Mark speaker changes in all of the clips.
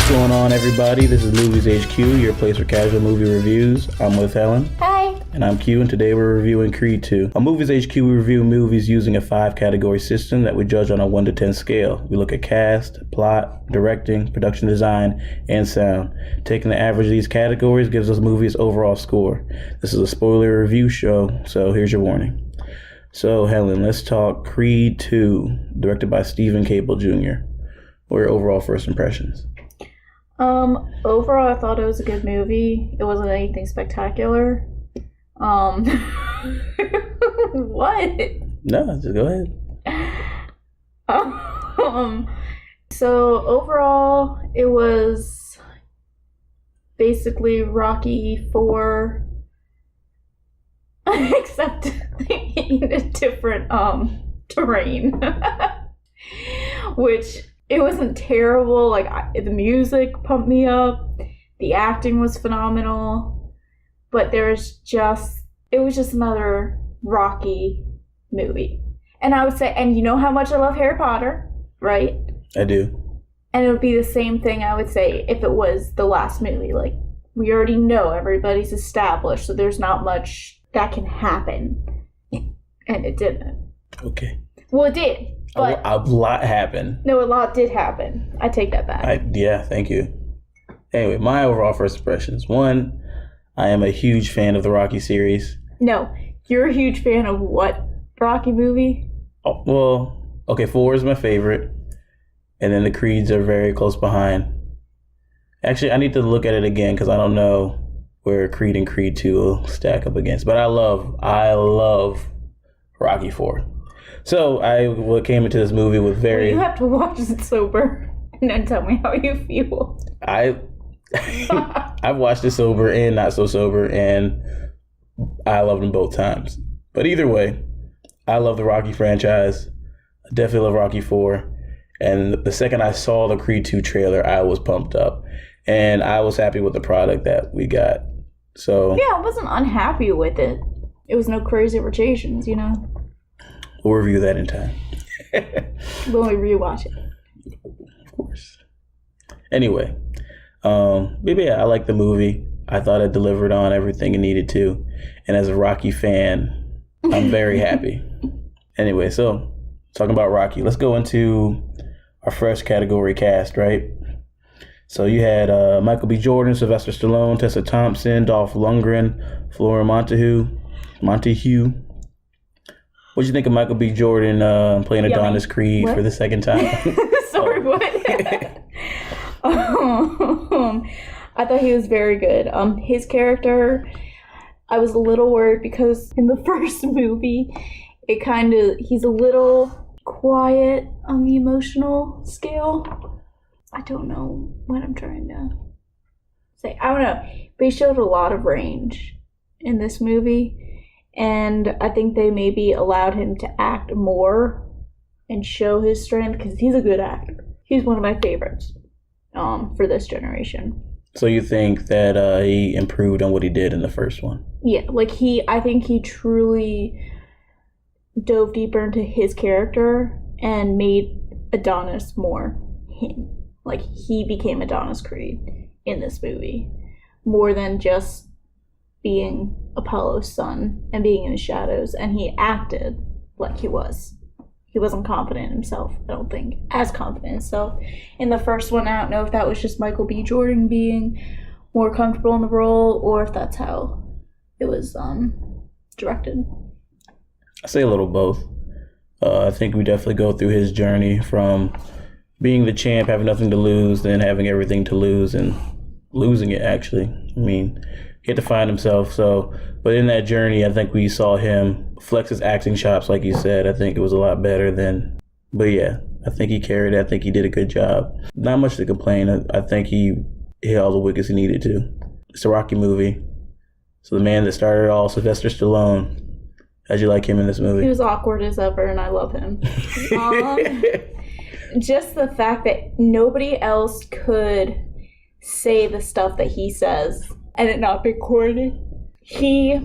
Speaker 1: What's going on, everybody? This is MuviesHQ, your place for casual movie reviews. I'm with Helen.
Speaker 2: Hi.
Speaker 1: And I'm Q, and today we're reviewing Creed 2. On MuviesHQ, we review movies using a 5-category system that we judge on a 1 to 10 scale. We look at cast, plot, directing, production design, and sound. Taking the average of these categories gives us movies' overall score. This is a spoiler review show, so here's your warning. So, Helen, let's talk Creed 2, directed by Stephen Cable Jr. What are your overall first impressions?
Speaker 2: Overall, I thought it was a good movie. It wasn't anything spectacular. What?
Speaker 1: No, just go ahead.
Speaker 2: So overall, it was basically Rocky 4, except in a different terrain, which it wasn't terrible. Like the music pumped me up, the acting was phenomenal, but it was just another Rocky movie. And I would say, and you know how much I love Harry Potter, right?
Speaker 1: I do.
Speaker 2: And it would be the same thing, I would say, if it was the last movie. Like, we already know everybody's established, so there's not much that can happen. And it didn't.
Speaker 1: Okay.
Speaker 2: Well, it did. But
Speaker 1: a lot happened.
Speaker 2: No, a lot did happen. I take that back.
Speaker 1: Yeah, thank you. Anyway, my overall first impressions. 1, I am a huge fan of the Rocky series.
Speaker 2: No, you're a huge fan of what Rocky movie?
Speaker 1: Oh, well, okay, 4 is my favorite. And then the Creeds are very close behind. Actually, I need to look at it again because I don't know where Creed and Creed 2 will stack up against. But I love Rocky 4. So I came into this movie with very...
Speaker 2: Well, you have to watch it sober and then tell me how you feel.
Speaker 1: I've watched it sober and not so sober, and I loved them both times. But either way, I love the Rocky franchise. I definitely love Rocky 4. And the second I saw the Creed 2 trailer, I was pumped up. And I was happy with the product that we got. So
Speaker 2: yeah, I wasn't unhappy with it. It was no crazy rotations, you know?
Speaker 1: We'll review that in time.
Speaker 2: When we rewatch it.
Speaker 1: Of course. Anyway, maybe I like the movie. I thought it delivered on everything it needed to. And as a Rocky fan, I'm very happy. Anyway, so talking about Rocky, let's go into our first category cast, right? So you had Michael B. Jordan, Sylvester Stallone, Tessa Thompson, Dolph Lundgren, Flora Montague. What'd you think of Michael B. Jordan playing Adonis Creed for the second time?
Speaker 2: Sorry, what? I thought he was very good. His character, I was a little worried because in the first movie, he's a little quiet on the emotional scale. I don't know what I'm trying to say. I don't know. But he showed a lot of range in this movie. And I think they maybe allowed him to act more and show his strength because he's a good actor. He's one of my favorites for this generation.
Speaker 1: So you think that he improved on what he did in the first one?
Speaker 2: Yeah, I think he truly dove deeper into his character and made Adonis more him. Like, he became Adonis Creed in this movie more than just being Apollo's son and being in the shadows, and he acted like he was. He wasn't confident in himself, I don't think, as confident in himself. In the first one, I don't know if that was just Michael B. Jordan being more comfortable in the role, or if that's how it was directed.
Speaker 1: I say a little both. I think we definitely go through his journey from being the champ, having nothing to lose, then having everything to lose, and losing it, actually. I mean, he had to find himself. But in that journey, I think we saw him flex his acting chops, like you said. I think it was a lot better than. But yeah, I think he carried it. I think he did a good job. Not much to complain. I think he hit all the wickets he needed to. It's a Rocky movie. So the man that started it all, Sylvester Stallone. How'd you like him in this movie?
Speaker 2: He was awkward as ever, and I love him. Just the fact that nobody else could say the stuff that he says and it not be corny. He,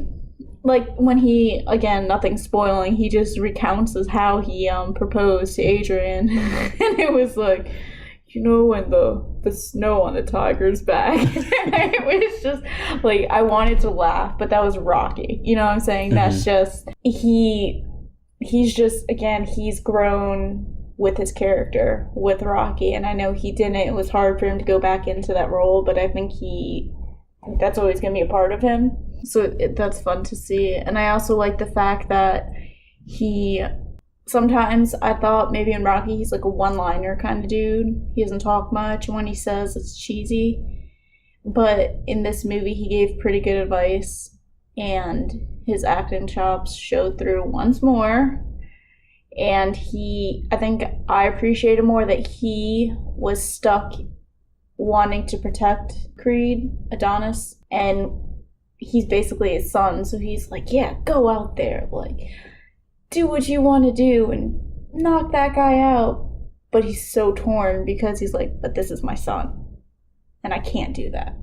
Speaker 2: like, when he, again, nothing spoiling, he just recounts as how he proposed to Adrian. And it was like, when the snow on the tiger's back. It was just like, I wanted to laugh, but that was Rocky. You know what I'm saying? That's just, he's just, again, he's grown with his character with Rocky, and I know he didn't. It was hard for him to go back into that role, but I think that's always going to be a part of him. So that's fun to see. And I also like the fact that sometimes I thought maybe in Rocky he's like a one-liner kind of dude. He doesn't talk much, and when he says, it's cheesy. But in this movie, he gave pretty good advice, and his acting chops showed through once more. And I think I appreciated more that he was stuck wanting to protect Creed, Adonis, and he's basically his son, so he's like, yeah, go out there, like, do what you want to do and knock that guy out. But he's so torn because he's like, but this is my son, and I can't do that.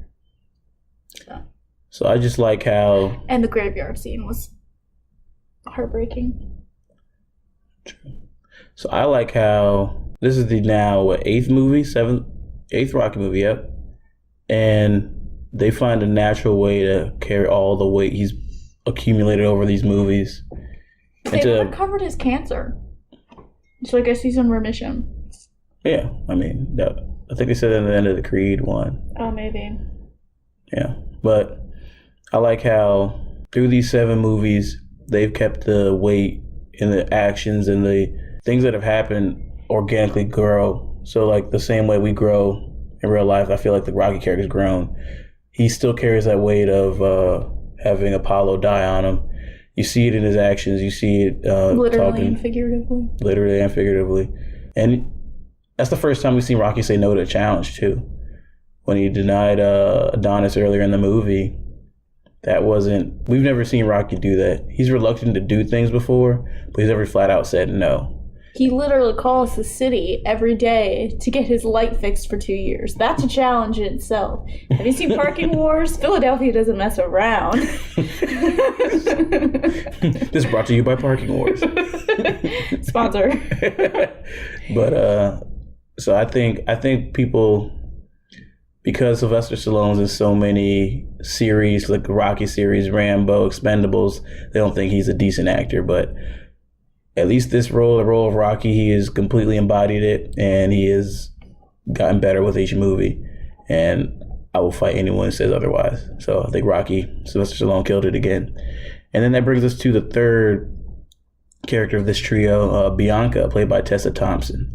Speaker 1: So I just like how...
Speaker 2: And the graveyard scene was heartbreaking.
Speaker 1: True. So I like how this is the now eighth Rocky movie, yep. And they find a natural way to carry all the weight he's accumulated over these movies.
Speaker 2: They recovered his cancer, so I guess he's in remission.
Speaker 1: Yeah, I mean, I think they said that at the end of the Creed one.
Speaker 2: Oh, maybe.
Speaker 1: Yeah, but I like how through these 7 movies, they've kept the weight in the actions and the things that have happened organically grow. So like the same way we grow in real life, I feel like the Rocky character's grown. He still carries that weight of having Apollo die on him. You see it in his actions. You see it
Speaker 2: literally and figuratively.
Speaker 1: Literally and figuratively. And that's the first time we've seen Rocky say no to a challenge, too. When he denied Adonis earlier in the movie, we've never seen Rocky do that. He's reluctant to do things before, but he's never flat out said no.
Speaker 2: He literally calls the city every day to get his light fixed for 2 years. That's a challenge in itself. Have you seen Parking Wars? Philadelphia doesn't mess around.
Speaker 1: This is brought to you by Parking Wars.
Speaker 2: Sponsor.
Speaker 1: But so I think people, because Sylvester Stallone's in so many series, like the Rocky series, Rambo, Expendables, they don't think he's a decent actor, but at least this role, the role of Rocky, he has completely embodied it, and he has gotten better with each movie. And I will fight anyone who says otherwise. So I think Sylvester Stallone killed it again. And then that brings us to the third character of this trio, Bianca, played by Tessa Thompson.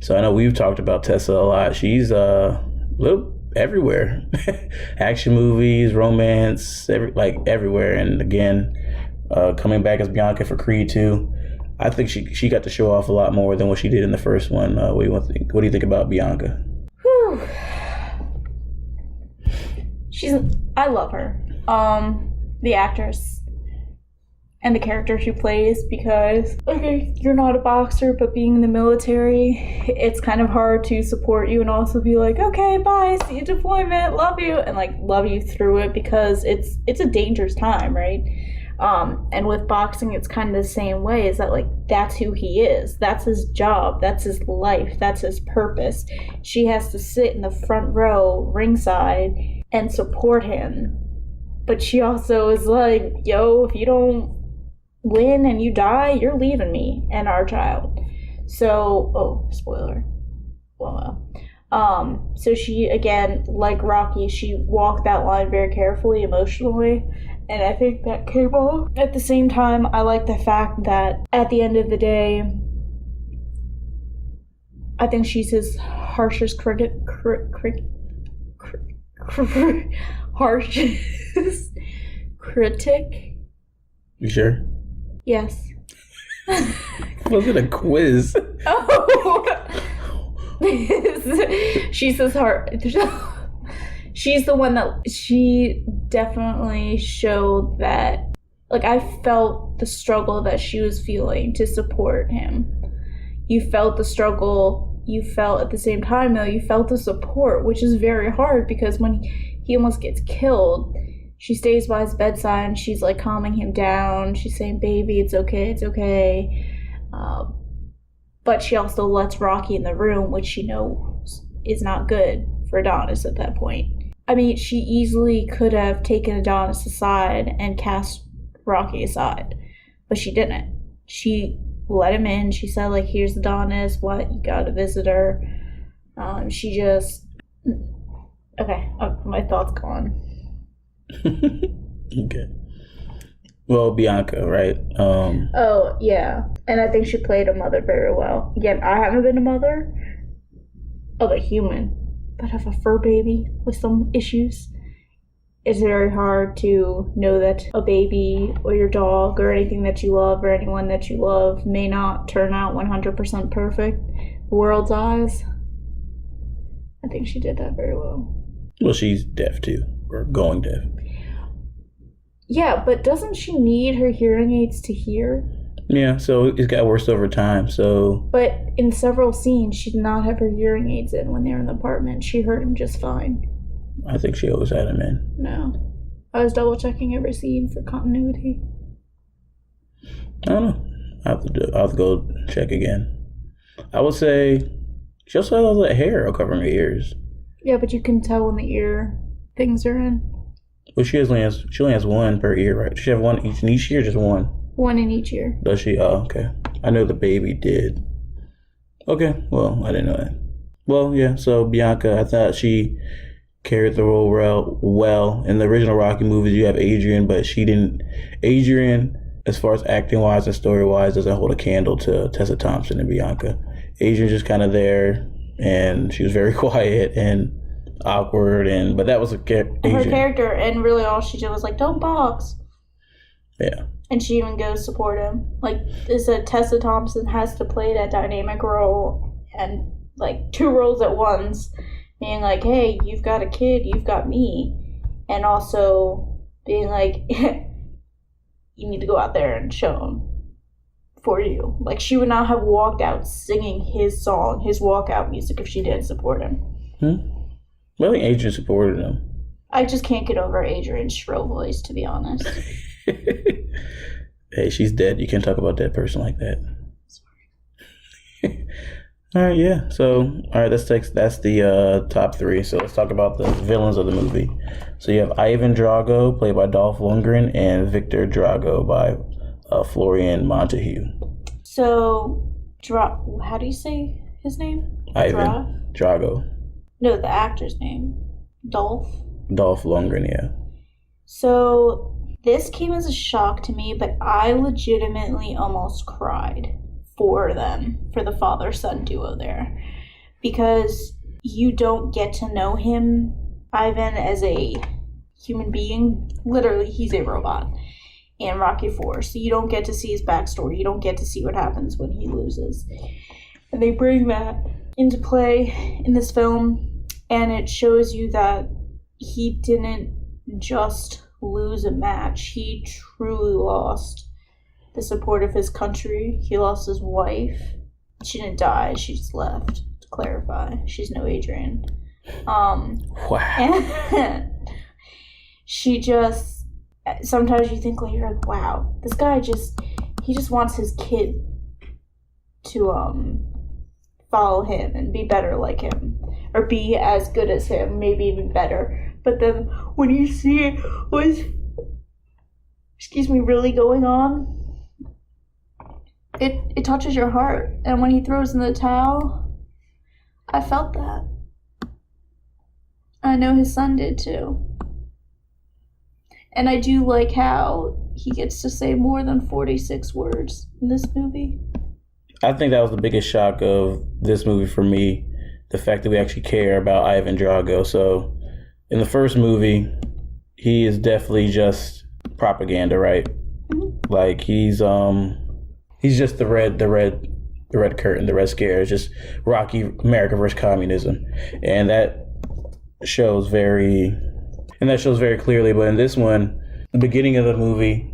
Speaker 1: So I know we've talked about Tessa a lot. She's little everywhere. Action movies, romance, everywhere. And again, coming back as Bianca for Creed 2. I think she got to show off a lot more than what she did in the first one. What do you think about Bianca?
Speaker 2: Whew. I love her. The actress and the character she plays, because, okay, you're not a boxer, but being in the military, it's kind of hard to support you and also be like, okay, bye, see you deployment, love you, and like love you through it, because it's a dangerous time, right? And with boxing, it's kind of the same way, is that like, that's who he is. That's his job. That's his life. That's his purpose. She has to sit in the front row, ringside, and support him. But she also is like, yo, if you don't win and you die, you're leaving me and our child. So, spoiler. Well, so she, again, like Rocky, she walked that line very carefully, emotionally. And I think that came off. At the same time, I like the fact that at the end of the day, I think she's his harshest harshest critic.
Speaker 1: You sure?
Speaker 2: Yes.
Speaker 1: Was it a quiz?
Speaker 2: Oh. She's his heart. She's the one that she definitely showed that, like, I felt the struggle that she was feeling to support him. You felt the struggle. You felt at the same time, though, you felt the support, which is very hard, because when he almost gets killed, she stays by his bedside and she's like calming him down. She's saying, baby, it's okay, it's okay. But she also lets Rocky in the room, which she knows is not good for Adonis at that point. I mean, she easily could have taken Adonis aside and cast Rocky aside, but she didn't. She let him in. She said, like, here's Adonis, what, you got a visitor. She just... Okay, my thought's gone.
Speaker 1: Okay. Well, Bianca, right?
Speaker 2: Oh, yeah. And I think she played a mother very well. Again, I haven't been a mother of a human, but of a fur baby with some issues. It's very hard to know that a baby or your dog or anything that you love or anyone that you love may not turn out 100% perfect. The world's eyes. I think she did that very well.
Speaker 1: Well, she's deaf too, or going deaf.
Speaker 2: Yeah, but doesn't she need her hearing aids to hear?
Speaker 1: Yeah, so it's got worse over time, so...
Speaker 2: But in several scenes, she did not have her hearing aids in when they were in the apartment. She heard him just fine.
Speaker 1: I think she always had him in.
Speaker 2: No. I was double checking every scene for continuity.
Speaker 1: I don't know. I'll have to go check again. I would say she also has all that hair covering her ears.
Speaker 2: Yeah, but you can tell when the ear things are in.
Speaker 1: Well, she only has one per ear, right? Does she have one each in each ear, or just one?
Speaker 2: One in each ear.
Speaker 1: Does she? Oh, okay. I know the baby did. Okay, well, I didn't know that. Well, yeah, so Bianca, I thought she carried the role well. In the original Rocky movies, you have Adrian, but she didn't. Adrian, as far as acting-wise and story-wise, doesn't hold a candle to Tessa Thompson and Bianca. Adrian's just kind of there, and she was very quiet and awkward, but that was
Speaker 2: her character, and really all she did was like, don't box.
Speaker 1: Yeah.
Speaker 2: And she even goes support him. Like, is that Tessa Thompson has to play that dynamic role and like two roles at once, being like, hey, you've got a kid, you've got me, and also being like, you need to go out there and show him for you. Like, she would not have walked out singing his song, his walkout music, if she didn't support him.
Speaker 1: Well, I think Adrian supported him.
Speaker 2: I just can't get over Adrian's shrill voice, to be honest.
Speaker 1: Hey, she's dead. You can't talk about that person like that. Sorry. All right, yeah. So, all right, that's the top three. So let's talk about the villains of the movie. So you have Ivan Drago, played by Dolph Lundgren, and Victor Drago by Florian Montague.
Speaker 2: So, how do you say his name?
Speaker 1: Ivan Drago.
Speaker 2: No, the actor's name. Dolph
Speaker 1: Lundgren, yeah.
Speaker 2: So this came as a shock to me, but I legitimately almost cried for them, for the father-son duo there. Because you don't get to know him, Ivan, as a human being. Literally, he's a robot in Rocky IV. So you don't get to see his backstory. You don't get to see what happens when he loses. And they bring that into play in this film, and it shows you that he didn't just lose a match. He truly lost the support of his country. He lost his wife. She didn't die, she just left, to clarify. She's no Adrian.
Speaker 1: Wow.
Speaker 2: And she just, sometimes you think, like, you're like, wow, this guy he just wants his kid to follow him and be better like him, or be as good as him, maybe even better. But then when you see what's really going on, it touches your heart. And when he throws in the towel, I felt that. I know his son did too. And I do like how he gets to say more than 46 words in this movie.
Speaker 1: I think that was the biggest shock of this movie for me, the fact that we actually care about Ivan Drago. So in the first movie, he is definitely just propaganda, right? Mm-hmm. Like he's just the red curtain, the red scare. It's just Rocky, America versus communism, and that shows very clearly. But in this one, the beginning of the movie,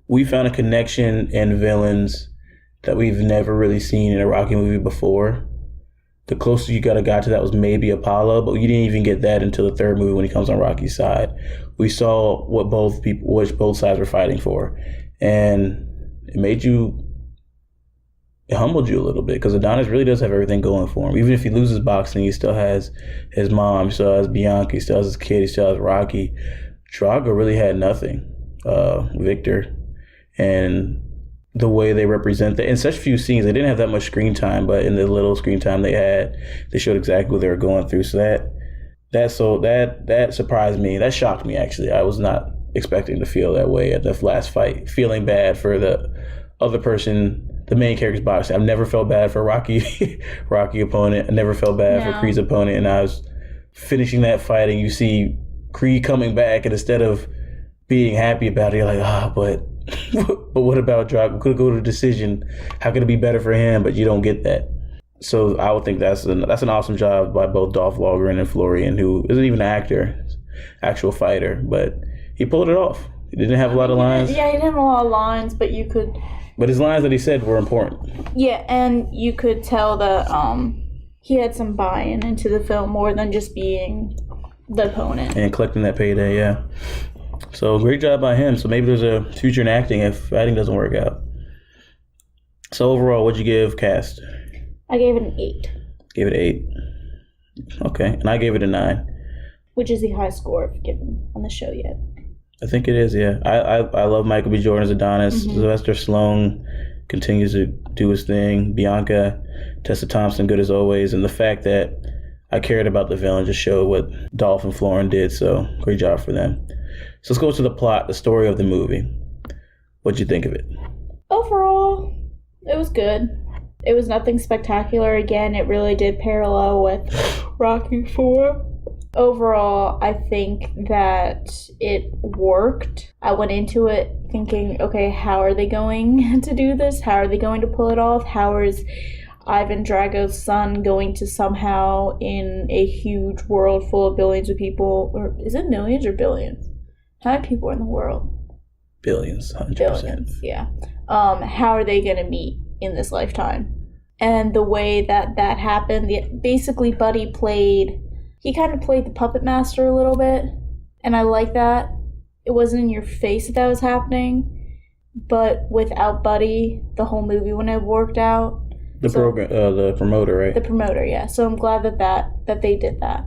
Speaker 1: we found a connection in villains that we've never really seen in a Rocky movie before. The closest you got to that was maybe Apollo, but you didn't even get that until the third movie when he comes on Rocky's side. We saw what both sides were fighting for, and it made you it humbled you a little bit because Adonis really does have everything going for him. Even if he loses boxing, he still has his mom, he still has Bianca, he still has his kid, he still has Rocky. Drago really had nothing. Victor, and the way they represent that in such few scenes, they didn't have that much screen time, but in the little screen time they had, they showed exactly what they were going through. So that surprised me. That shocked me actually. I was not expecting to feel that way at the last fight, feeling bad for the other person, the main character's boxing. I've never felt bad for Rocky opponent. I never felt bad for Creed's opponent. And I was finishing that fight, and you see Creed coming back, and instead of being happy about it, you're like, but what about Drago? Could go to a decision. How could it be better for him? But you don't get that. So I would think that's an awesome job by both Dolph Lundgren and Florian, who isn't even an actor, actual fighter, but he pulled it off. He didn't have a lot of lines.
Speaker 2: Yeah, he didn't have a lot of lines, but you could.
Speaker 1: But his lines that he said were important. Yeah,
Speaker 2: and you could tell that he had some buy-in into the film more than just being the opponent
Speaker 1: and collecting that payday. Yeah. So great job by him. So maybe there's a future in acting if acting doesn't work out. So overall, what'd you give Cast?
Speaker 2: I gave it an 8.
Speaker 1: Gave it an 8. Okay, and I gave it a 9.
Speaker 2: Which is the highest score I've given on the show yet.
Speaker 1: I think it is, yeah. I love Michael B. Jordan as Adonis. Mm-hmm. Sylvester Stallone continues to do his thing. Bianca, Tessa Thompson, good as always. And the fact that I cared about the villain just showed what Dolph and Florin did. So great job for them. So let's go to the plot, the story of the movie. What'd you think of it?
Speaker 2: Overall, it was good. It was nothing spectacular. Again, it really did parallel with Rocky IV. Overall, I think that it worked. I went into it thinking, okay, how are they going to do this? How are they going to pull it off? How is Ivan Drago's son going to somehow, in a huge world full of billions of people, or is it millions or billions? How many people are in the world?
Speaker 1: Billions, 100%.
Speaker 2: Billions, yeah. How are they going to meet in this lifetime? And the way that happened, basically Buddy he kind of played the puppet master a little bit, and I like that. It wasn't in your face that was happening, but without Buddy, the whole movie wouldn't have worked out.
Speaker 1: The promoter, right?
Speaker 2: The promoter, yeah. So I'm glad that they did that.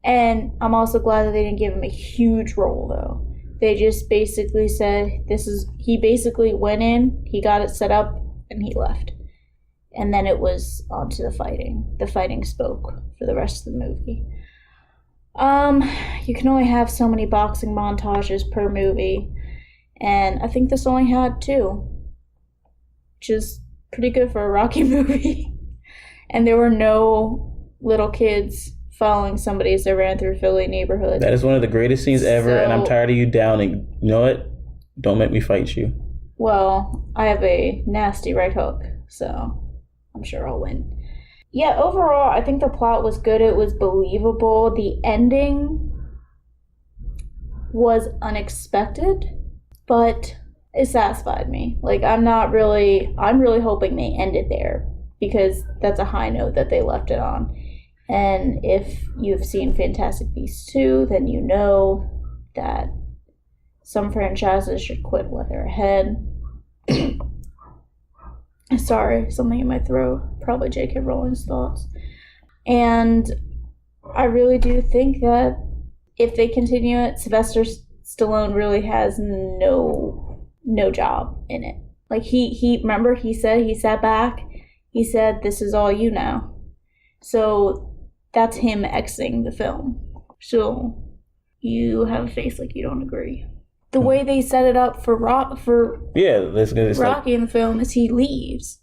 Speaker 2: And I'm also glad that they didn't give him a huge role, though. They just basically said, he basically went in, he got it set up, and he left. And then it was on to the fighting. The fighting spoke for the rest of the movie. You can only have so many boxing montages per movie. And I think this only had 2. Which is pretty good for a Rocky movie. And there were no little kids following somebody as they ran through Philly neighborhood.
Speaker 1: That is one of the greatest scenes ever, and I'm tired of you downing. You know what? Don't make me fight you.
Speaker 2: Well, I have a nasty right hook, so I'm sure I'll win. Yeah, overall, I think the plot was good. It was believable. The ending was unexpected, but it satisfied me. Like, I'm really hoping they ended there, because that's a high note that they left it on. And if you've seen Fantastic Beasts 2, then you know that some franchises should quit while they're ahead. Sorry, something in my throat. Probably J.K. Rowling's thoughts. And I really do think that if they continue it, Sylvester Stallone really has no job in it. Like, he remember he sat back, he said, "This is all you now." So that's him exiting the film. So you have a face like you don't agree. The way they set it up for Rocky in the film is he leaves.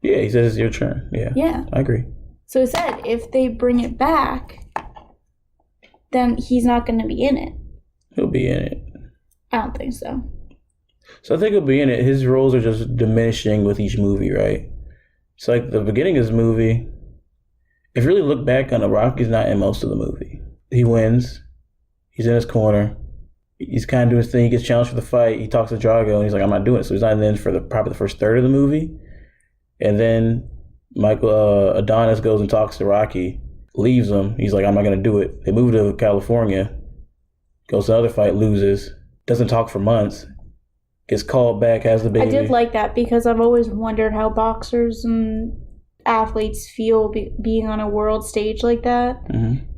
Speaker 1: Yeah, he says it's your turn. Yeah, I agree.
Speaker 2: So it said if they bring it back, then he's not going to be in it.
Speaker 1: He'll be in it.
Speaker 2: I don't think so.
Speaker 1: So I think he'll be in it. His roles are just diminishing with each movie, right? It's like the beginning of this movie. If you really look back on it, Rocky's not in most of the movie. He wins. He's in his corner. He's kind of doing his thing. He gets challenged for the fight. He talks to Drago, and he's like, "I'm not doing it." So he's not in for probably the first third of the movie. And then Adonis goes and talks to Rocky, leaves him. He's like, "I'm not going to do it." They move to California. Goes to another fight, loses. Doesn't talk for months. gets called back, has the baby.
Speaker 2: I did like that because I've always wondered how boxers and athletes feel being on a world stage like that.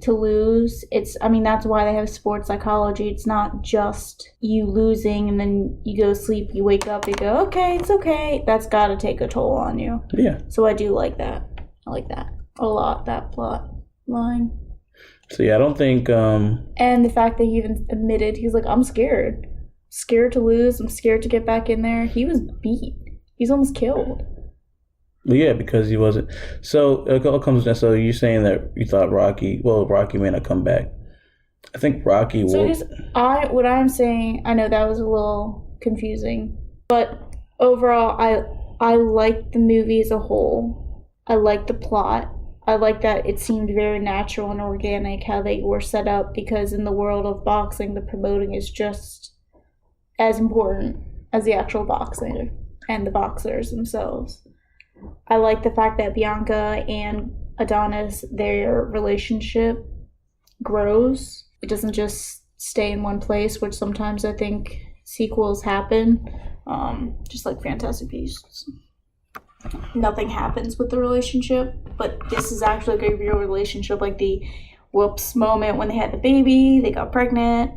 Speaker 2: To lose. That's why they have sports psychology. It's not just you losing and then you go to sleep, you wake up, you go, okay, it's okay. That's got to take a toll on you.
Speaker 1: Yeah.
Speaker 2: So I do like that. I like that a lot, that plot line.
Speaker 1: So yeah, I don't think...
Speaker 2: And the fact that he even admitted, he's like, I'm scared. Scared to lose. I'm scared to get back in there. He was beat. He's almost killed.
Speaker 1: Yeah, because he wasn't. So it all comes down. So you're saying that you thought Rocky may not come back. I think Rocky will.
Speaker 2: So what I'm saying, I know that was a little confusing, but overall, I like the movie as a whole. I like the plot. I like that it seemed very natural and organic how they were set up, because in the world of boxing, the promoting is just as important as the actual boxing and the boxers themselves. I like the fact that Bianca and Adonis, their relationship grows. It doesn't just stay in one place, which sometimes I think sequels happen. Just like Fantastic Beasts. Nothing happens with the relationship, but this is actually like a real relationship, like the whoops moment when they had the baby, they got pregnant,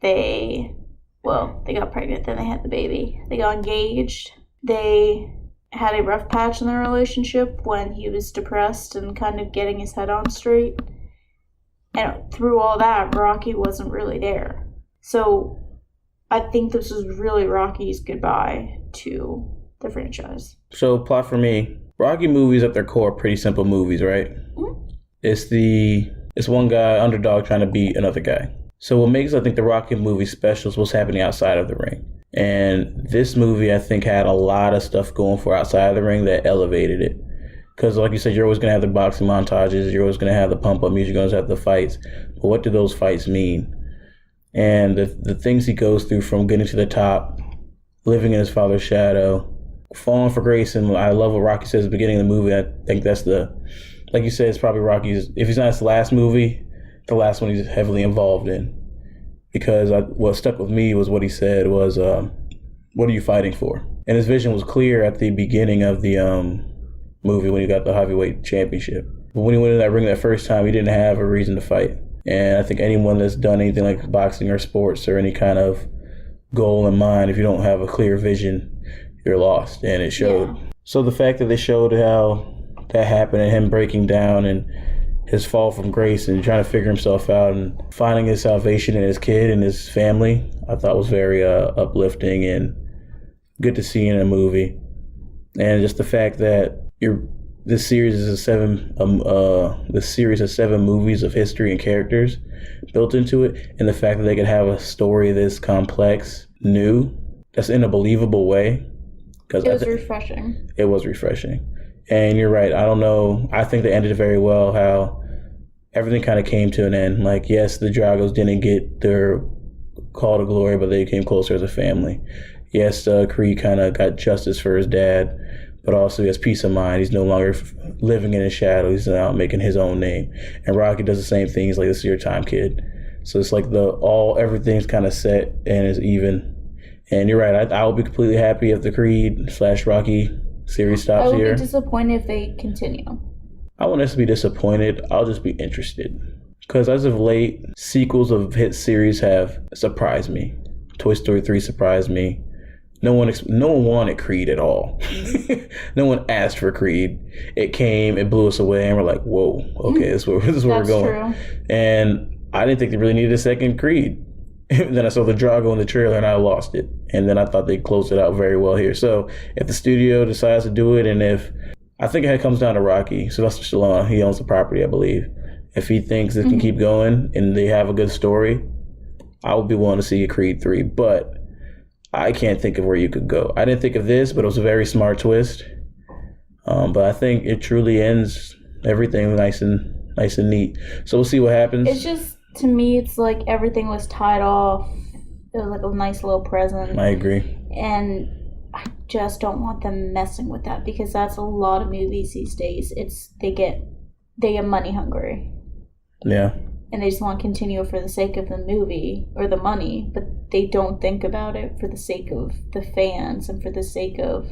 Speaker 2: they got pregnant, then they had the baby, they got engaged, they had a rough patch in their relationship when he was depressed and kind of getting his head on straight, and through all that, Rocky wasn't really there. So I think this was really Rocky's goodbye to the franchise.
Speaker 1: So plot for me, Rocky movies at their core are pretty simple movies, right? Mm-hmm. It's one guy, underdog, trying to beat another guy. So what makes, I think, the Rocky movie special is what's happening outside of the ring. And this movie, I think, had a lot of stuff going for outside of the ring that elevated it. Because like you said, you're always going to have the boxing montages, you're always going to have the pump-up music, you're going to have the fights. But what do those fights mean? And the things he goes through, from getting to the top, living in his father's shadow, falling for grace. And I love what Rocky says at the beginning of the movie. I think that's like you said, it's probably Rocky's, if he's not his last movie, the last one he's heavily involved in. Because what stuck with me was what he said was, what are you fighting for? And his vision was clear at the beginning of the movie when he got the heavyweight championship. But when he went in that ring that first time, he didn't have a reason to fight. And I think anyone that's done anything like boxing or sports or any kind of goal in mind, if you don't have a clear vision, you're lost. And it showed. Yeah. So the fact that they showed how that happened and him breaking down and his fall from grace and trying to figure himself out and finding his salvation in his kid and his family, I thought was very uplifting and good to see in a movie. And just the fact that this series is the series of 7 movies of history and characters built into it, and the fact that they could have a story this complex, new, that's in a believable way.
Speaker 2: It was refreshing.
Speaker 1: It was refreshing. And you're right. I don't know. I think they ended it very well, how everything kind of came to an end. Like, yes, the Dragos didn't get their call to glory, but they came closer as a family. Yes, Creed kind of got justice for his dad, but also he has peace of mind. He's no longer living in his shadow. He's now making his own name. And Rocky does the same thing. He's like, this is your time, kid. So it's like everything's kind of set and is even. And you're right. I will be completely happy if the Creed/Rocky series stops here.
Speaker 2: I will be disappointed if they continue.
Speaker 1: I won't necessarily be disappointed. I'll just be interested. Because as of late, sequels of hit series have surprised me. Toy Story 3 surprised me. No one wanted Creed at all. No one asked for Creed. It came, it blew us away, and we're like, whoa, okay, this is where we're going. True. And I didn't think they really needed a second Creed. Then I saw the Drago in the trailer and I lost it. And then I thought they closed it out very well here. So if the studio decides to do it, and I think it comes down to Rocky, Sylvester Stallone, he owns the property, I believe. If he thinks it can keep going and they have a good story, I would be willing to see a Creed 3. But I can't think of where you could go. I didn't think of this, but it was a very smart twist. But I think it truly ends everything nice and neat. So we'll see what happens.
Speaker 2: It's just, to me, it's like everything was tied off. It was like a nice little present.
Speaker 1: I agree.
Speaker 2: And I just don't want them messing with that, because that's a lot of movies these days. They get money hungry.
Speaker 1: Yeah.
Speaker 2: and they just want to continue for the sake of the movie or the money, but they don't think about it for the sake of the fans and for the sake of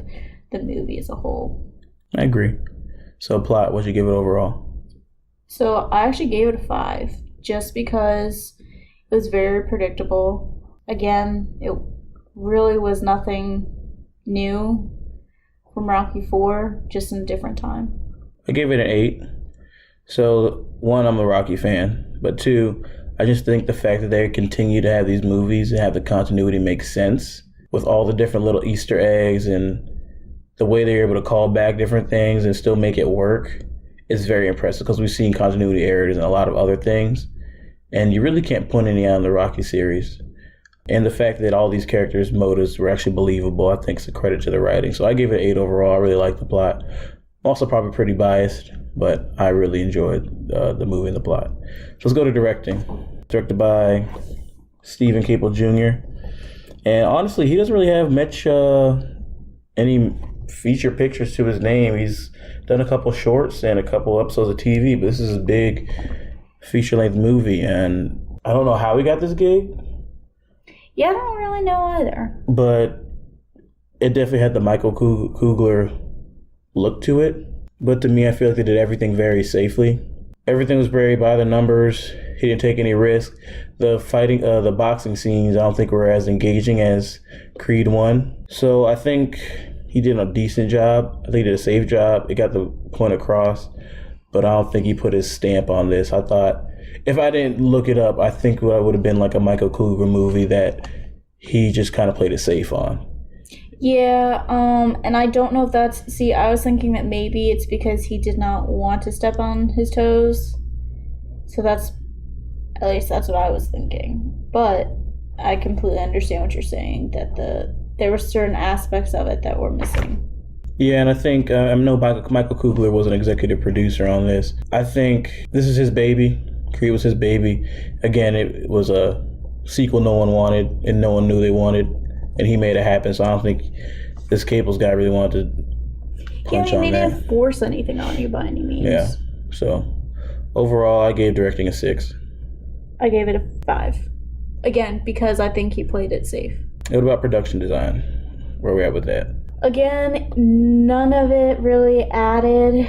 Speaker 2: the movie as a whole.
Speaker 1: I agree. So plot, what'd you give it overall?
Speaker 2: So I actually gave it a 5 just because it was very predictable. Again, it really was nothing new from Rocky 4, just in a different time.
Speaker 1: I gave it an 8. So, 1, I'm a Rocky fan. But 2, I just think the fact that they continue to have these movies and have the continuity make sense with all the different little Easter eggs and the way they're able to call back different things and still make it work is very impressive because we've seen continuity errors and a lot of other things. And you really can't point any out in the Rocky series. And the fact that all these characters' motives were actually believable, I think is a credit to the writing. So I gave it an 8 overall. I really like the plot. I'm also probably pretty biased, but I really enjoyed the movie and the plot. So let's go to directing. Directed by Stephen Caple Jr. And honestly, he doesn't really have much any feature pictures to his name. He's done a couple shorts and a couple episodes of TV, but this is a big feature-length movie, and I don't know how he got this gig.
Speaker 2: Yeah, I don't really know either.
Speaker 1: But it definitely had the Michael Kugler look to it. But to me, I feel like they did everything very safely. Everything was very by the numbers. He didn't take any risk. The fighting, the boxing scenes, I don't think were as engaging as Creed 1. So I think he did a decent job. I think he did a safe job. It got the point across. But I don't think he put his stamp on this. I thought, if I didn't look it up, I think it would have been like a Michael Kugler movie that he just kind of played it safe on.
Speaker 2: Yeah, and I don't know if that's... See, I was thinking that maybe it's because he did not want to step on his toes. So that's... At least that's what I was thinking. But I completely understand what you're saying, that there were certain aspects of it that were missing.
Speaker 1: Yeah, and I think, I know Michael Kugler was an executive producer on this. I think this is his baby. Creed was his baby. Again, it was a sequel no one wanted and no one knew they wanted, and he made it happen. So I don't think this Caples guy really wanted to punch on that.
Speaker 2: They didn't force anything on you by any means.
Speaker 1: Yeah. So overall, I gave directing a 6.
Speaker 2: I gave it a 5. Again, because I think he played it safe.
Speaker 1: What about production design? Where are we at with that?
Speaker 2: Again, none of it really added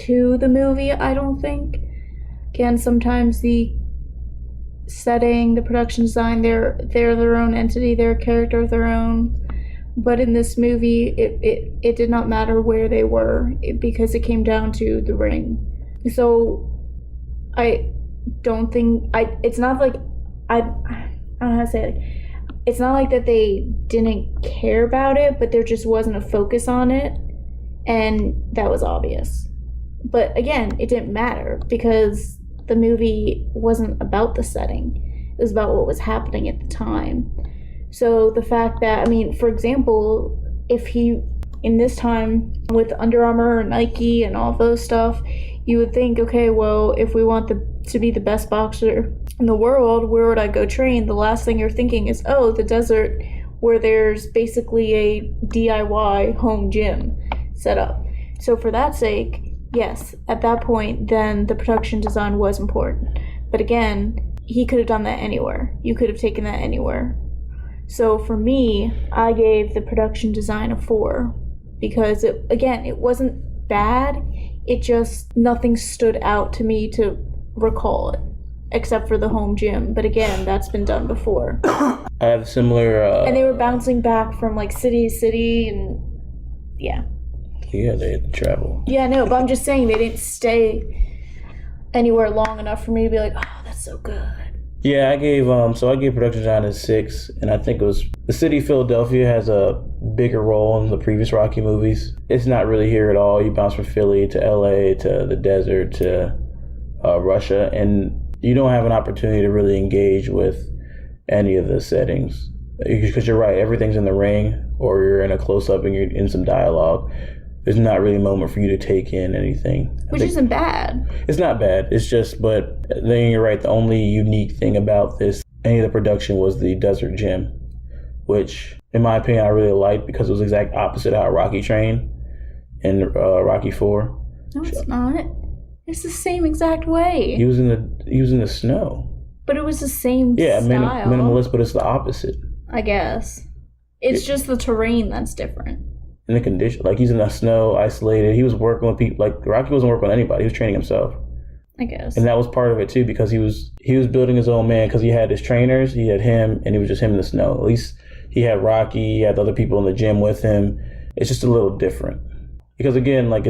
Speaker 2: to the movie, I don't think. Again, sometimes the setting, the production design, they're their own entity, they're a character of their own. But in this movie, it did not matter where they were because it came down to the ring. So I don't think it's not like I don't know how to say it. It's not like that they didn't care about it, but there just wasn't a focus on it, and that was obvious. But again, it didn't matter because the movie wasn't about the setting. It was about what was happening at the time. So the fact that, I mean, for example, if he, in this time with Under Armour and Nike and all those stuff, you would think, okay, well, if we want to be the best boxer in the world, where would I go train? The last thing you're thinking is, oh, the desert, where there's basically a DIY home gym set up. So for that sake, yes, at that point, then the production design was important. But again, he could have done that anywhere. You could have taken that anywhere. So for me, I gave the production design a 4 because, it wasn't bad. It just, nothing stood out to me to recall it, except for the home gym. But again, that's been done before.
Speaker 1: I have similar...
Speaker 2: and they were bouncing back from like city to city, and yeah.
Speaker 1: Yeah, they had to travel.
Speaker 2: Yeah, no, but I'm just saying they didn't stay anywhere long enough for me to be like, oh, that's so good.
Speaker 1: Yeah, I gave production design a 6, and I think it was the city of Philadelphia has a bigger role in the previous Rocky movies. It's not really here at all. You bounce from Philly to LA to the desert to Russia, and you don't have an opportunity to really engage with any of the settings because you're right, everything's in the ring or you're in a close-up and you're in some dialogue. There's not really a moment for you to take in anything.
Speaker 2: Which isn't bad.
Speaker 1: It's not bad. It's just, but then you're right, the only unique thing about any of the production was the desert gym, which, in my opinion, I really liked because it was the exact opposite of how Rocky trained in Rocky 4.
Speaker 2: No, it's not. It's the same exact way.
Speaker 1: He was in the snow.
Speaker 2: But it was the same style.
Speaker 1: Minimalist, but it's the opposite.
Speaker 2: I guess. It's just the terrain that's different.
Speaker 1: And the condition, like he's in the snow, isolated. He was working with people. Like Rocky wasn't working with anybody. He was training himself.
Speaker 2: I guess.
Speaker 1: And that was part of it too, because he was building his own man. Because he had his trainers, he had him, and it was just him in the snow. At least he had Rocky. He had the other people in the gym with him. It's just a little different. Because again, like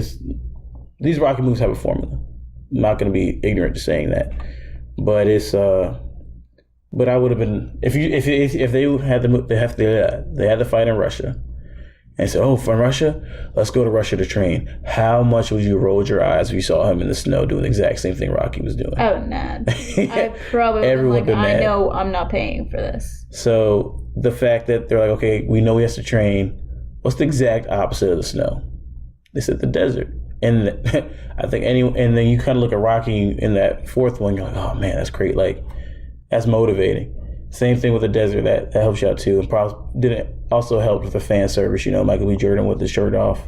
Speaker 1: these Rocky movies have a formula. I'm not going to be ignorant to saying that, but it's but I would have been if they had the fight in Russia and said, oh, from Russia, let's go to Russia to train. How much would you roll your eyes if you saw him in the snow doing the exact same thing Rocky was doing?
Speaker 2: I would mad. I probably would have I know I'm not paying for this.
Speaker 1: So the fact that they're like, okay, we know he has to train. What's the exact opposite of the snow? They said the desert. And I think and then you kind of look at Rocky in that fourth one, you're like, oh man, that's great. Like, that's motivating. Same thing with the desert, that helps you out too. And probably didn't also help with the fan service, Michael B. Jordan with his shirt off,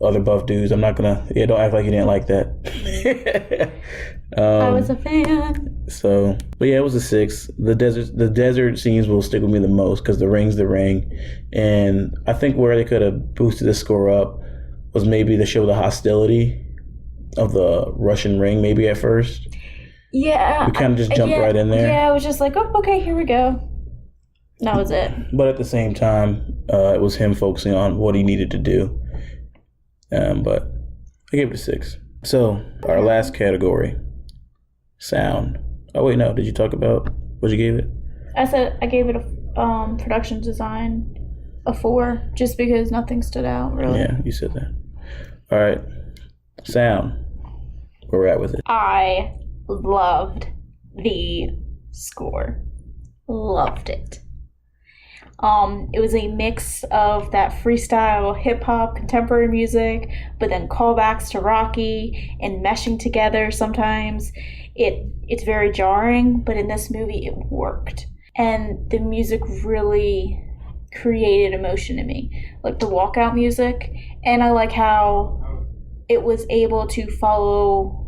Speaker 1: other buff dudes. I'm not gonna, don't act like you didn't like that.
Speaker 2: I was a fan.
Speaker 1: So, but yeah, it was a 6. The desert scenes will stick with me the most because the ring's the ring. And I think where they could have boosted the score up was maybe to show the hostility of the Russian ring, maybe at first.
Speaker 2: Yeah.
Speaker 1: We kind of just jumped right in there.
Speaker 2: Yeah, I was just like, oh, okay, here we go. That was it.
Speaker 1: But at the same time, it was him focusing on what he needed to do. But I gave it a 6. So, our last category, sound. Oh, wait, no. Did you talk about what you gave it?
Speaker 2: I said I gave it a production design, a 4, just because nothing stood out, really.
Speaker 1: Yeah, you said that. All right. Sound. Where we're at with it.
Speaker 2: I loved the score. Loved it. It was a mix of that freestyle hip-hop contemporary music, but then callbacks to Rocky and meshing together sometimes. It's very jarring, but in this movie it worked. And the music really created emotion in me. Like the walkout music. And I like how it was able to follow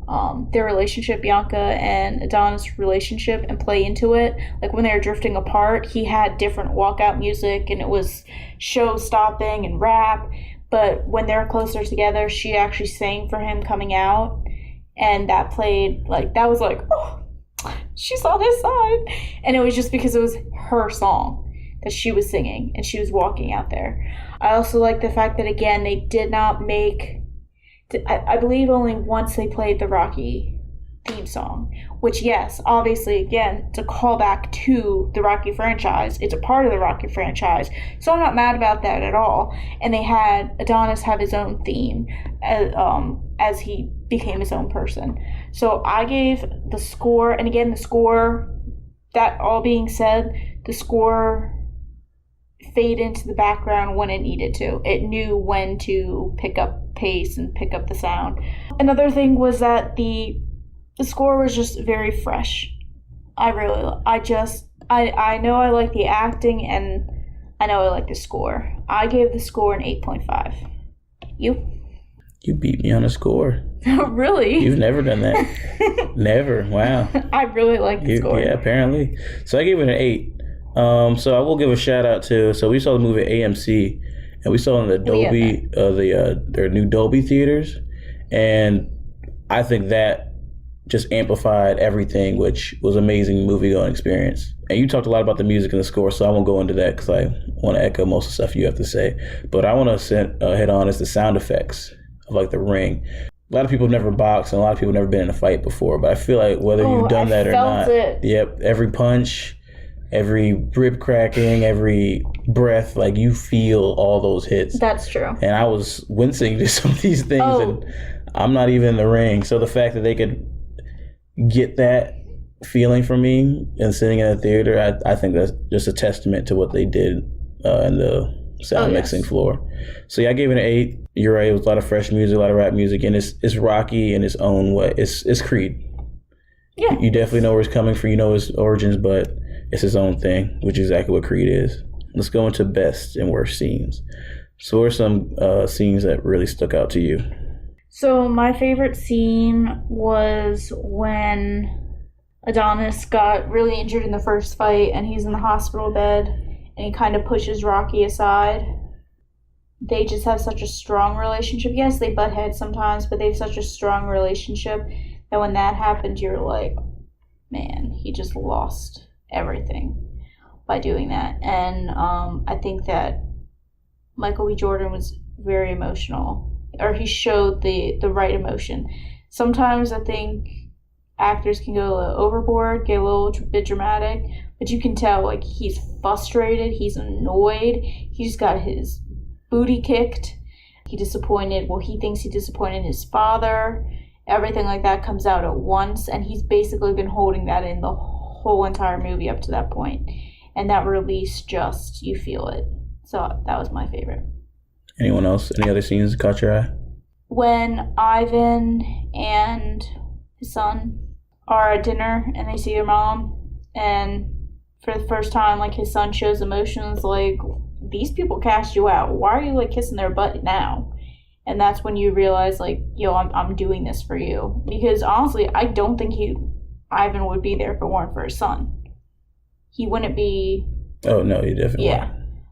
Speaker 2: their relationship, Bianca and Adonis' relationship, and play into it. Like when they were drifting apart, he had different walkout music and it was show-stopping and rap. But when they're closer together, she actually sang for him coming out. And that played, that was like, oh, she's on his side. And it was just because it was her song that she was singing and she was walking out there. I also like the fact that, again, they did not make... I believe only once they played the Rocky theme song, which, yes, obviously, again, it's a callback to the Rocky franchise. It's a part of the Rocky franchise, so I'm not mad about that at all. And they had Adonis have his own theme as he became his own person. So I gave the score, and again, the score, that all being said, the score fade into the background when it needed to. It knew when to pick up pace and pick up the sound. Another thing was that the score was just very fresh. I know I like the acting and I know I like the score. I gave the score an 8.5. You
Speaker 1: beat me on a score.
Speaker 2: Really?
Speaker 1: You've never done that. Never. Wow.
Speaker 2: I really like the score.
Speaker 1: Yeah, apparently. So I gave it an 8. So I will give a shout out to, so we saw the movie at AMC, and we saw it in the Dolby, their new Dolby theaters, and I think that just amplified everything, which was amazing movie going experience. And you talked a lot about the music and the score, so I won't go into that because I want to echo most of the stuff you have to say. But I want to hit on is the sound effects of the ring. A lot of people have never boxed, and a lot of people have never been in a fight before, but I feel like whether you've done that or not, yep, every punch, every rib cracking, every breath, you feel all those hits.
Speaker 2: That's true.
Speaker 1: And I was wincing to some of these things, and I'm not even in the ring. So the fact that they could get that feeling from me and sitting in a theater, I think that's just a testament to what they did in the sound mixing floor. So yeah, I gave it an 8. You're right, it was a lot of fresh music, a lot of rap music, and it's Rocky in its own way. It's Creed. Yeah. You definitely know where it's coming from, you know his origins, but it's his own thing, which is exactly what Creed is. Let's go into best and worst scenes. So what are some scenes that really stuck out to you?
Speaker 2: So my favorite scene was when Adonis got really injured in the first fight and he's in the hospital bed and he kind of pushes Rocky aside. They just have such a strong relationship. Yes, they butt heads sometimes, but they have such a strong relationship that when that happened, you're like, man, he just lost everything by doing that. And I think that Michael B. Jordan was very emotional, or he showed the right emotion. Sometimes I think actors can go a little overboard, get a little bit dramatic, but you can tell like he's frustrated, he's annoyed, he just got his booty kicked. He disappointed. Well, he thinks he disappointed his father. Everything like that comes out at once, and he's basically been holding that in the whole entire movie up to that point. And that release, just you feel it. So that was my favorite.
Speaker 1: Anyone else? Any other scenes that caught your eye?
Speaker 2: When Ivan and his son are at dinner and they see their mom, and for the first time, like his son shows emotions, like these people cast you out. Why are you like kissing their butt now? And that's when you realize, like, yo, I'm doing this for you. Because honestly, I don't think Ivan would be there if it weren't for his son. He wouldn't be.
Speaker 1: Oh no, he definitely.
Speaker 2: Yeah.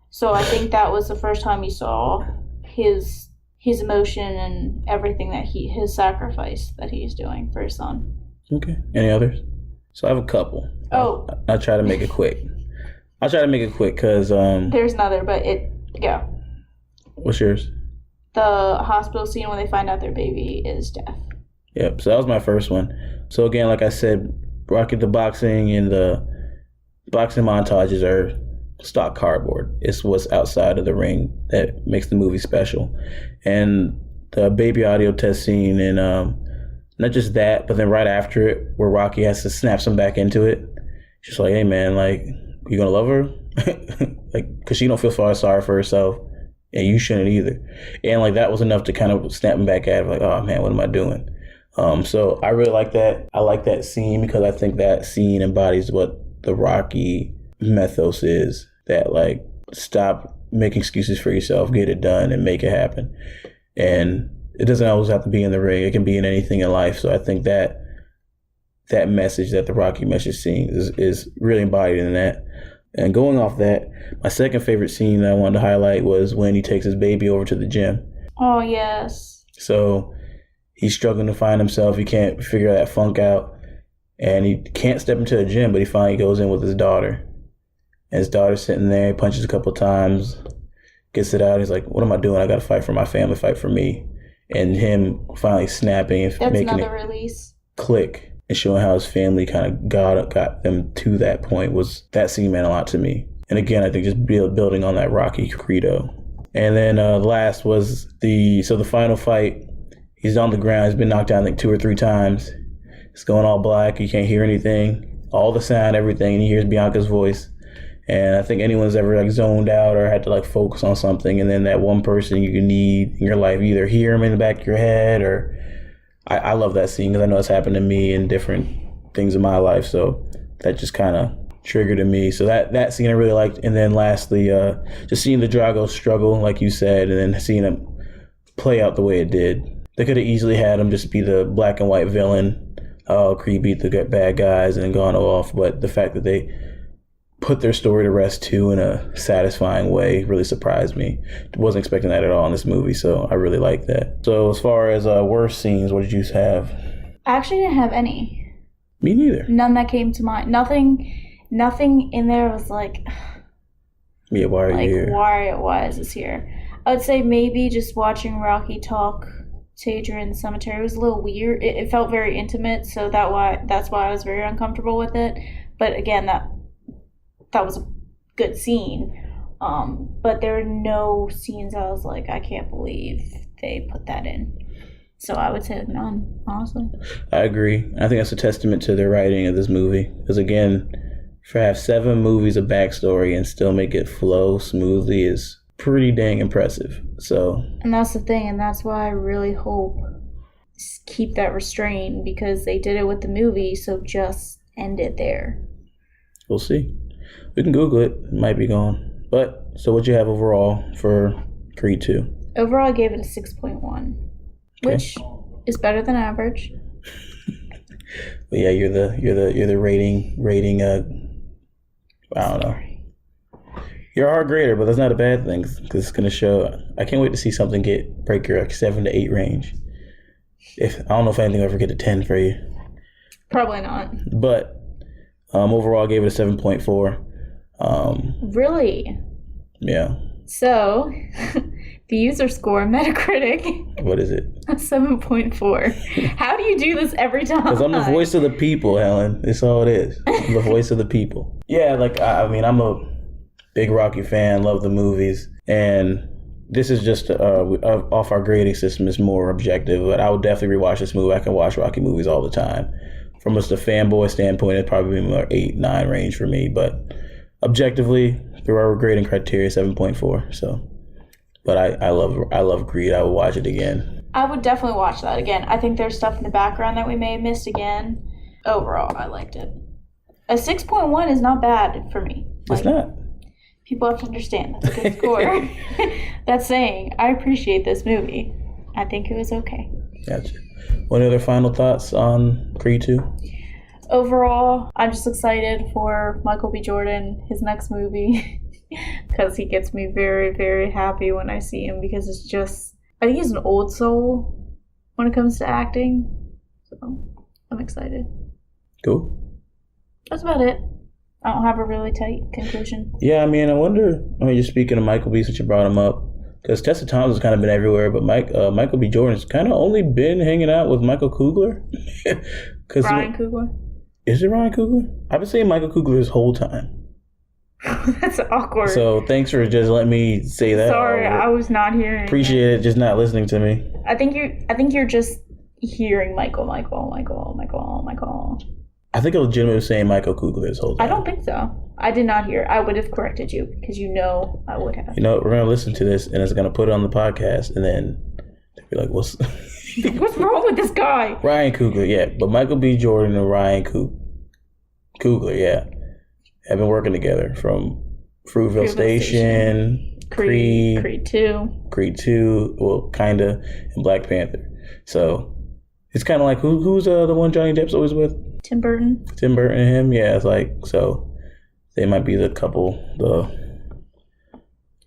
Speaker 2: So I think that was the first time you saw his emotion and everything that his sacrifice that he's doing for his son.
Speaker 1: Okay. Any others? So I have a couple.
Speaker 2: Oh.
Speaker 1: I'll try to make it quick. Because
Speaker 2: there's another, but go.
Speaker 1: What's yours?
Speaker 2: The hospital scene when they find out their baby is deaf.
Speaker 1: Yep. So that was my first one. So again, like I said, Rocky the boxing and the boxing montages are stock cardboard. It's what's outside of the ring that makes the movie special. And the baby audio test scene and not just that, but then right after it, where Rocky has to snap some back into it. She's like, hey man, like, you gonna love her? Like, cause she don't feel sorry for herself. And you shouldn't either. And like that was enough to kind of snap him back at her, like, oh man, what am I doing? So I really like that. I like that scene because I think that scene embodies what the Rocky mythos is, that like stop making excuses for yourself, get it done and make it happen. And it doesn't always have to be in the ring. It can be in anything in life. So I think that message that the Rocky message scene is really embodied in that. And going off that, my second favorite scene that I wanted to highlight was when he takes his baby over to the gym.
Speaker 2: Oh, yes.
Speaker 1: So he's struggling to find himself. He can't figure that funk out. And he can't step into the gym, but he finally goes in with his daughter. And his daughter's sitting there, he punches a couple of times, gets it out. He's like, what am I doing? I got to fight for my family, fight for me. And him finally snapping and
Speaker 2: That's
Speaker 1: making
Speaker 2: another
Speaker 1: it
Speaker 2: release.
Speaker 1: Click. And showing how his family kind of got them to that point, that scene meant a lot to me. And again, I think just building on that Rocky credo. And then the last was the final fight. He's on the ground. He's been knocked down, I think, 2 or 3 times. It's going all black. You can't hear anything. All the sound, everything. And he hears Bianca's voice. And I think anyone's ever like zoned out or had to like focus on something. And then that one person you need in your life, either hear him in the back of your head or... I love that scene because I know it's happened to me in different things in my life. So that just kind of triggered in me. So that scene I really liked. And then lastly, just seeing the Drago struggle, like you said, and then seeing him play out the way it did. They could have easily had him just be the black and white villain. Oh, Creed beat the bad guys and then gone off. But the fact that they put their story to rest too in a satisfying way really surprised me. Wasn't expecting that at all in this movie, so I really like that. So as far as worst scenes, what did you have?
Speaker 2: I actually didn't have any.
Speaker 1: Me neither.
Speaker 2: None that came to mind. Nothing in there was like,
Speaker 1: yeah, why are you here?
Speaker 2: Why is this here? I would say maybe just watching Rocky talk to Adrian in the cemetery was a little weird. It felt very intimate, so that's why I was very uncomfortable with it. But again, that was a good scene. But there are no scenes I was like, I can't believe they put that in. So I would say none, honestly.
Speaker 1: I agree. I think that's a testament to the writing of this movie. Because again, to have 7 movies of backstory and still make it flow smoothly is pretty dang impressive. So. And
Speaker 2: that's the thing, and that's why I really hope keep that restraint, because they did it with the movie, so just end it there.
Speaker 1: We'll see. We can Google it. It might be gone. But, so what'd you have overall for Creed 2?
Speaker 2: Overall, I gave it a 6.1. which is better than average.
Speaker 1: But yeah, you're the rating. I don't know. You're a hard grader, but that's not a bad thing because it's gonna show. I can't wait to see something break your 7 to 8 range. I don't know if anything will ever get to 10 for you.
Speaker 2: Probably not.
Speaker 1: But overall, I gave it a 7.4.
Speaker 2: Really?
Speaker 1: Yeah.
Speaker 2: So, the user score on Metacritic.
Speaker 1: What is it?
Speaker 2: A 7.4. How do you do this every time?
Speaker 1: Because I'm the voice of the people, Helen. That's all it is. I'm the voice of the people. Yeah, like I mean, I'm a big Rocky fan. Love the movies, and this is just off our grading system is more objective. But I would definitely rewatch this movie. I can watch Rocky movies all the time. From just a fanboy standpoint, it'd probably be more 8-9 range for me. But objectively, through our grading criteria, 7.4. So, but I love Creed. I would watch it again.
Speaker 2: I would definitely watch that again. I think there's stuff in the background that we may have missed again. Overall, I liked it. A 6.1 is not bad for me.
Speaker 1: It's not.
Speaker 2: People have to understand that's a good score. That's saying I appreciate this movie. I think it was okay.
Speaker 1: Gotcha. What other final thoughts on Creed 2?
Speaker 2: Overall, I'm just excited for Michael B. Jordan, his next movie, because he gets me very, very happy when I see him, because it's just, I think he's an old soul when it comes to acting. So I'm excited.
Speaker 1: Cool.
Speaker 2: That's about it. I don't have a really tight conclusion.
Speaker 1: Yeah, I mean, just speaking of Michael B, since you brought him up, because Tessa Thompson has kind of been everywhere, but Michael B. Jordan's kind of only been hanging out with Michael Coogler.
Speaker 2: Ryan Coogler?
Speaker 1: Is it Ryan Coogler? I've been saying Michael Coogler this whole time.
Speaker 2: That's awkward.
Speaker 1: So thanks for just letting me say that.
Speaker 2: Sorry, I was not hearing.
Speaker 1: Appreciate it, just not listening to me.
Speaker 2: I think you're just hearing Michael.
Speaker 1: I think I legitimately was saying Michael Coogler this whole time.
Speaker 2: I don't think so. I did not hear. I would have corrected you because I would have.
Speaker 1: We're going to listen to this and it's going to put it on the podcast and then they'll be like, what's
Speaker 2: wrong with this guy?
Speaker 1: Ryan Coogler, yeah. But Michael B. Jordan and Ryan Coogler, yeah, have been working together from Fruitvale Station, Creed 2, well, kind of, and Black Panther. So it's kind of like, who's the one Johnny Depp's always with?
Speaker 2: Tim Burton
Speaker 1: and him, yeah. It's like, so they might be the couple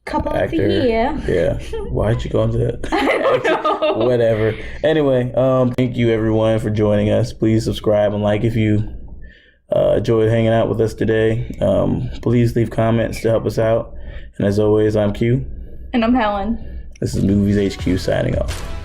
Speaker 2: actor.
Speaker 1: Of the year. Yeah. Why'd you go into that?
Speaker 2: I don't know.
Speaker 1: Whatever. Anyway, thank you everyone for joining us. Please subscribe and like if you enjoyed hanging out with us today. Please leave comments to help us out. And as always, I'm Q.
Speaker 2: And I'm Helen.
Speaker 1: signing off.